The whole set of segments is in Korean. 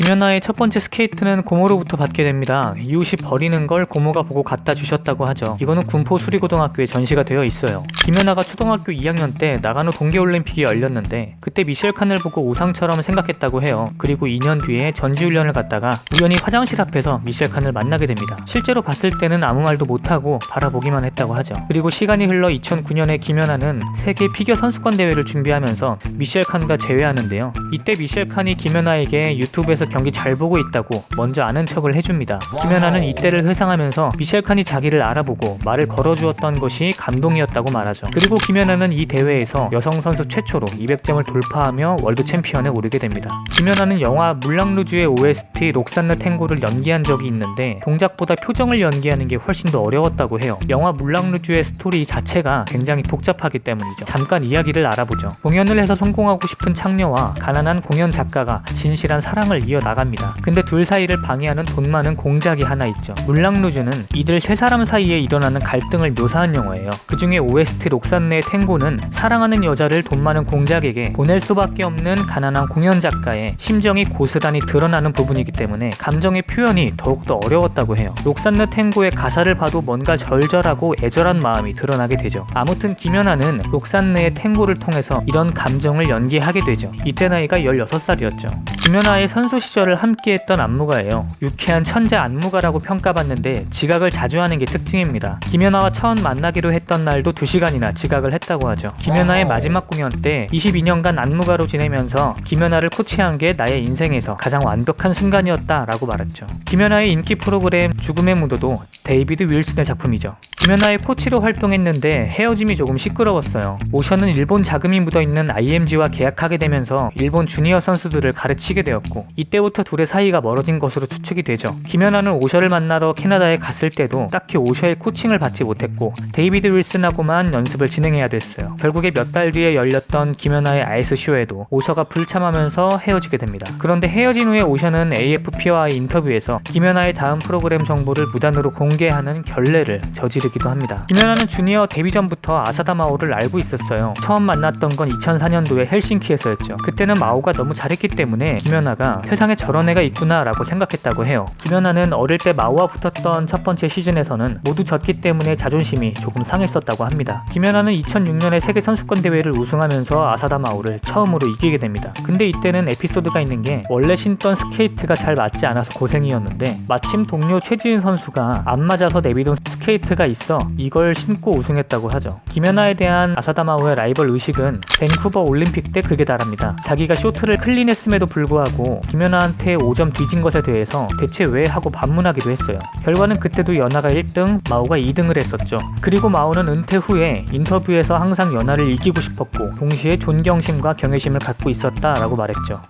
김연아의 첫 번째 스케이트는 고모로부터 받게 됩니다. 이웃이 버리는 걸 고모가 보고 갖다 주셨다고 하죠. 이거는 군포 수리고등학교에 전시가 되어 있어요. 김연아가 초등학교 2학년 때 나가노 동계올림픽이 열렸는데 그때 미셸 칸을 보고 우상처럼 생각했다고 해요. 그리고 2년 뒤에 전지훈련을 갔다가 우연히 화장실 앞에서 미셸 칸을 만나게 됩니다. 실제로 봤을 때는 아무 말도 못하고 바라보기만 했다고 하죠. 그리고 시간이 흘러 2009년에 김연아는 세계 피겨 선수권 대회를 준비하면서 미셸 칸과 재회하는데요. 이때 미셸 칸이 김연아에게 유튜브에서 경기 잘 보고 있다고 먼저 아는 척을 해줍니다. 김연아는 이때를 회상하면서 미셸 칸이 자기를 알아보고 말을 걸어주었던 것이 감동이었다고 말하죠. 그리고 김연아는 이 대회에서 여성 선수 최초로 200점을 돌파하며 월드 챔피언에 오르게 됩니다. 김연아는 영화 물랑루즈의 OST 록산느 탱고를 연기한 적이 있는데 동작보다 표정을 연기하는 게 훨씬 더 어려웠다고 해요. 영화 물랑루즈의 스토리 자체가 굉장히 복잡하기 때문이죠. 잠깐 이야기를 알아보죠. 공연을 해서 성공하고 싶은 창녀와 가난한 공연 작가가 진실한 사랑을 이어나갑니다. 근데 둘 사이를 방해하는 돈 많은 공작이 하나 있죠. 물랑루즈는 이들 세 사람 사이에 일어나는 갈등을 묘사한 영화예요. 그 중에 OST 록산느의 탱고는 사랑하는 여자를 돈 많은 공작에게 보낼 수밖에 없는 가난한 공연 작가의 심정이 고스란히 드러나는 부분이기 때문에 감정의 표현이 더욱더 어려웠다고 해요. 록산느 탱고의 가사를 봐도 뭔가 절절하고 애절한 마음이 드러나게 되죠. 아무튼 김연아는 록산느의 탱고를 통해서 이런 감정을 연기하게 되죠. 이때 나이가 16살이었죠. 김연아의 선수 시절을 함께했던 안무가예요. 유쾌한 천재 안무가라고 평가받는데 지각을 자주 하는 게 특징입니다. 김연아와 처음 만나기로 했던 날도 2시간이나 지각을 했다고 하죠. 김연아의 마지막 공연 때 22년간 안무가로 지내면서 김연아를 코치한 게 나의 인생에서 가장 완벽한 순간이었다 라고 말했죠. 김연아의 인기 프로그램 죽음의 무도도 데이비드 윌슨의 작품이죠. 김연아의 코치로 활동했는데 헤어짐이 조금 시끄러웠어요. 오션은 일본 자금이 묻어있는 IMG와 계약하게 되면서 일본 주니어 선수들을 가르치게 되었고 이때부터 둘의 사이가 멀어진 것으로 추측이 되죠. 김연아는 오셔를 만나러 캐나다에 갔을 때도 딱히 오셔의 코칭을 받지 못했고 데이비드 윌슨하고만 연습을 진행해야 됐어요. 결국에 몇 달 뒤에 열렸던 김연아의 아이스쇼에도 오셔가 불참하면서 헤어지게 됩니다. 그런데 헤어진 후에 오셔는 AFP와의 인터뷰에서 김연아의 다음 프로그램 정보를 무단으로 공개하는 결례를 저지르기도 합니다. 김연아는 주니어 데뷔 전부터 아사다 마오를 알고 있었어요. 처음 만났던 건 2004년도에 헬싱키에서였죠. 그때는 마오가 너무 잘했기 때문에 김연아가 세상에 저런 애가 있구나 라고 생각했다고 해요. 김연아는 어릴 때 마오와 붙었던 첫 번째 시즌에서는 모두 졌기 때문에 자존심이 조금 상했었다고 합니다. 김연아는 2006년에 세계 선수권 대회를 우승하면서 아사다 마오를 처음으로 이기게 됩니다. 근데 이때는 에피소드가 있는 게 원래 신던 스케이트가 잘 맞지 않아서 고생이었는데 마침 동료 최지은 선수가 안 맞아서 내비둔 스케이트가 있어 이걸 신고 우승했다고 하죠. 김연아에 대한 아사다 마오의 라이벌 의식은 밴쿠버 올림픽 때 극에 달합니다. 자기가 쇼트를 클린했음에도 불구하고 김연아한테 5점 뒤진 것에 대해서 대체 왜 하고 반문하기도 했어요. 결과는 그때도 연아가 1등, 마오가 2등을 했었죠. 그리고 마오는 은퇴 후에 인터뷰에서 항상 연아를 이기고 싶었고 동시에 존경심과 경외심을 갖고 있었다라고 말했죠.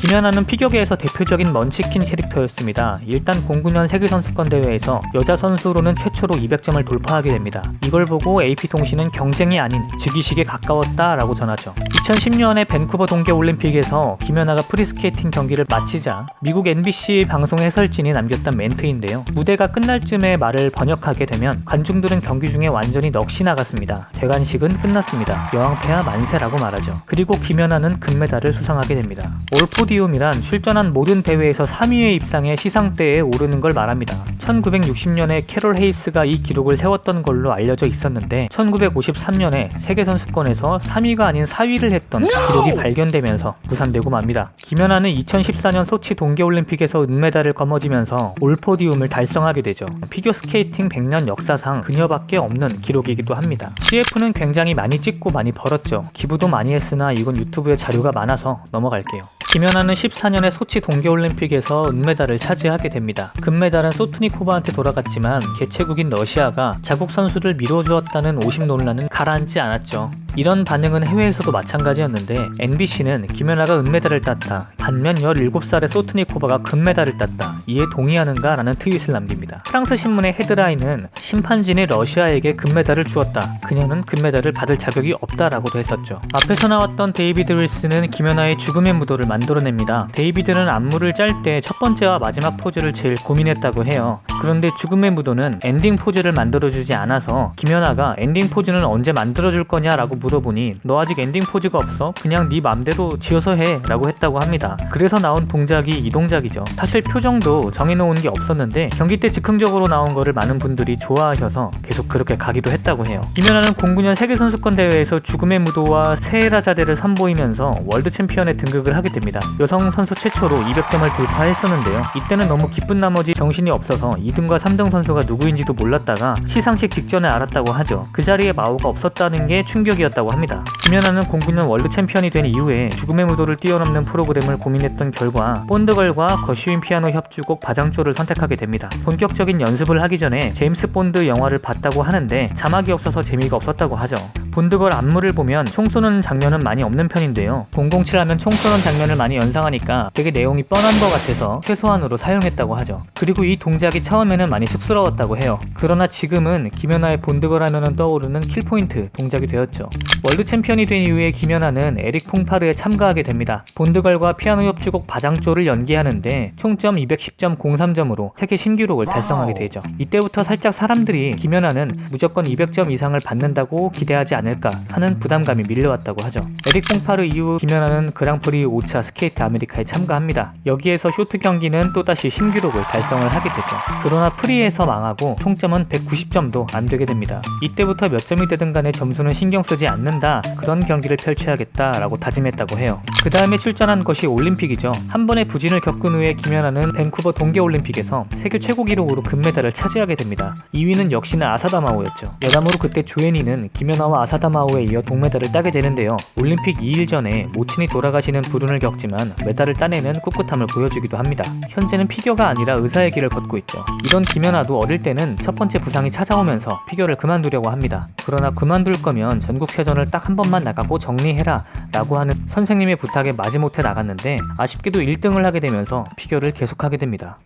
김연아는 피겨계에서 대표적인 먼치킨 캐릭터였습니다. 일단 09년 세계선수권 대회에서 여자 선수로는 최초로 200점을 돌파하게 됩니다. 이걸 보고 AP통신은 경쟁이 아닌 즉위식에 가까웠다라고 전하죠. 2010년에 밴쿠버 동계올림픽에서 김연아가 프리스케이팅 경기를 마치자 미국 NBC 방송 해설진이 남겼던 멘트인데요. 무대가 끝날 쯤에 말을 번역하게 되면 관중들은 경기 중에 완전히 넋이 나갔습니다. 개관식은 끝났습니다. 여왕폐하 만세라고 말하죠. 그리고 김연아는 금메달을 수상하게 됩니다. 올포디움이란 출전한 모든 대회에서 3위에 입상해 시상대에 오르는 걸 말합니다. 1960년에 캐롤 헤이스가 이 기록을 세웠던 걸로 알려져 있었는데 1953년에 세계선수권에서 3위가 아닌 4위를 했던 기록이 발견되면서 무산되고 맙니다. 김연아는 2014년 소치 동계올림픽에서 은메달을 거머쥐면서 올포디움을 달성하게 되죠. 피겨스케이팅 100년 역사상 그녀밖에 없는 기록이기도 합니다. CF는 굉장히 많이 찍고 많이 벌었죠. 기부도 많이 했으나 이건 유튜브에 자료가 많아서 넘어갈게요. 김연아는 14년에 소치 동계올림픽에서 은메달을 차지하게 됩니다. 금메달은 소트니코바한테 돌아갔지만 개최국인 러시아가 자국 선수를 미뤄주었다는 오심 논란은 가라앉지 않았죠. 이런 반응은 해외에서도 마찬가지였는데 NBC는 김연아가 은메달을 땄다. 반면 17살의 소트니코바가 금메달을 땄다. 이에 동의하는가? 라는 트윗을 남깁니다. 프랑스 신문의 헤드라인은 심판진이 러시아에게 금메달을 주었다. 그녀는 금메달을 받을 자격이 없다라고도 했었죠. 앞에서 나왔던 데이비드 윌슨은 김연아의 죽음의 무도를 만들어냅니다. 데이비드는 안무를 짤 때 첫 번째와 마지막 포즈를 제일 고민했다고 해요. 그런데 죽음의 무도는 엔딩 포즈를 만들어주지 않아서 김연아가 엔딩 포즈는 언제 만들어줄 거냐라고 물어보니 너 아직 엔딩 포즈가 없어? 그냥 네 맘대로 지어서 해 라고 했다고 합니다. 그래서 나온 동작이 이 동작이죠. 사실 표정도 정해놓은 게 없었는데 경기 때 즉흥적으로 나온 거를 많은 분들이 좋아하셔서 계속 그렇게 가기도 했다고 해요. 김연아는 09년 세계선수권 대회에서 죽음의 무도와 세헤라자데를 선보이면서 월드 챔피언에 등극을 하게 됩니다. 여성 선수 최초로 200점을 돌파했었는데요. 이때는 너무 기쁜 나머지 정신이 없어서 2등과 3등 선수가 누구인지도 몰랐다가 시상식 직전에 알았다고 하죠. 그 자리에 마오가 없었다는 게 충격이었다고 합니다. 김연아는 09년 월드 챔피언이 된 이후에 죽음의 무도를 뛰어넘는 프로그램을 고민했던 결과 본드걸과 거쉬윈 피아노 협주곡 바장조를 선택하게 됩니다. 본격적인 연습을 하기 전에 제임스 본드 영화를 봤다고 하는데 자막이 없어서 재미가 없었다고 하죠. 본드걸 안무를 보면 총 쏘는 장면은 많이 없는 편인데요. 007 하면 총 쏘는 장면을 많이 연상하니까 되게 내용이 뻔한 것 같아서 최소한으로 사용했다고 하죠. 그리고 이 동작이 처음에는 많이 쑥스러웠다고 해요. 그러나 지금은 김연아의 본드걸 하면은 떠오르는 킬포인트 동작이 되었죠. 월드 챔피언이 된 이후에 김연아는 에릭 퐁파르에 참가하게 됩니다. 본드걸과 피아노 협주곡 바장조를 연기하는데 총점 210.03점으로 세계 신기록을 달성하게 되죠. 이때부터 살짝 사람들이 김연아는 무조건 200점 이상을 받는다고 기대하지 않을까 하는 부담감이 밀려왔다고 하죠. 에릭 퐁파르 이후 김연아는 그랑프리 5차 스케이트 아메리카에 참가합니다. 여기에서 쇼트 경기는 또다시 신기록을 달성을 하게 되죠. 그러나 프리에서 망하고 총점은 190점도 안 되게 됩니다. 이때부터 몇 점이 되든 간에 점수는 신경 쓰지 않는다, 그런 경기를 펼쳐야겠다라고 다짐했다고 해요. 그 다음에 출전한 것이 올림픽이죠. 한 번의 부진을 겪은 후에 김연아는 밴쿠버 동계올림픽에서 세계 최고 기록으로 금메달을 차지하게 됩니다. 2위는 역시나 아사다마오였죠. 여담으로 그때 조앤이는 김연아와 아사다마오에 이어 동메달을 따게 되는데요. 올림픽 2일 전에 모친이 돌아가시는 불운을 겪지만 메달을 따내는 꿋꿋함을 보여주기도 합니다. 현재는 피겨가 아니라 의사의 길을 걷고 있죠. 이런 김연아도 어릴 때는 첫 번째 부상이 찾아오면서 피겨를 그만두려고 합니다. 그러나 그만둘 거면 전국체전을 딱 한 번만 나가고 정리해라 라고 하는 선생님의 부탁에 마지못해 나갔는데 아쉽게도 1등을 하게 되면서 피겨를 계속하게 됩니다.